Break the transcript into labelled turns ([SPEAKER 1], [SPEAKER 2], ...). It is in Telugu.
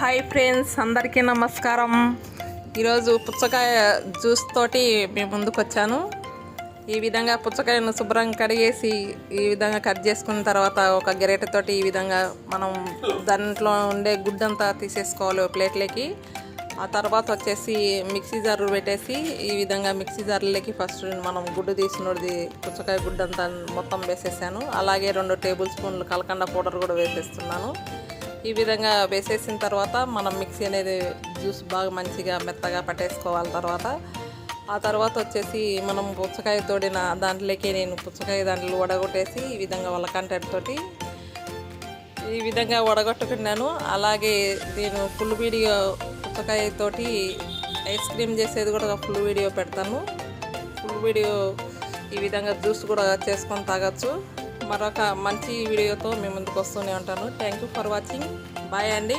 [SPEAKER 1] హాయ్ ఫ్రెండ్స్, అందరికీ నమస్కారం. ఈరోజు పుచ్చకాయ జ్యూస్ తోటి మేము ముందుకు వచ్చాను. ఈ విధంగా పుచ్చకాయను శుభ్రంగా కడిగేసి ఈ విధంగా కట్ చేసుకున్న తర్వాత ఒక గరిటెతోటి ఈ విధంగా మనం దాంట్లో ఉండే గుడ్డంతా తీసేసుకోవాలి ప్లేట్లోకి. ఆ తర్వాత వచ్చేసి మిక్సీ జార్ పెట్టేసి ఈ విధంగా మిక్సీ జార్లోకి ఫస్ట్ మనం గుడ్డు తీసినది పుచ్చకాయ గుడ్డంతా మొత్తం వేసేసాను. అలాగే 2 టేబుల్ స్పూన్లు కలకండ పౌడర్ కూడా వేసేస్తున్నాను. ఈ విధంగా వేసేసిన తర్వాత మనం మిక్సీ అనేది జ్యూస్ బాగా మంచిగా మెత్తగా పట్టేసుకోవాలి. ఆ తర్వాత వచ్చేసి మనం పుచ్చకాయ తోడిన దాంట్లోకి నేను పుచ్చకాయ దాంట్లో వడగొట్టేసి ఈ విధంగా వాళ్ళ కంటెంట్ తోటి ఈ విధంగా వడగొట్టుకున్నాను. అలాగే నేను ఫుల్ వీడియో పుచ్చకాయ తోటి ఐస్ క్రీమ్ చేసేది కూడా ఫుల్ వీడియో పెడతాను. ఫుల్ వీడియో ఈ విధంగా జ్యూస్ కూడా చేసుకొని తాగొచ్చు. మరొక మంచి వీడియోతో మీ ముందుకు వస్తూనే ఉంటాను. Thank you for watching. Bye అండి.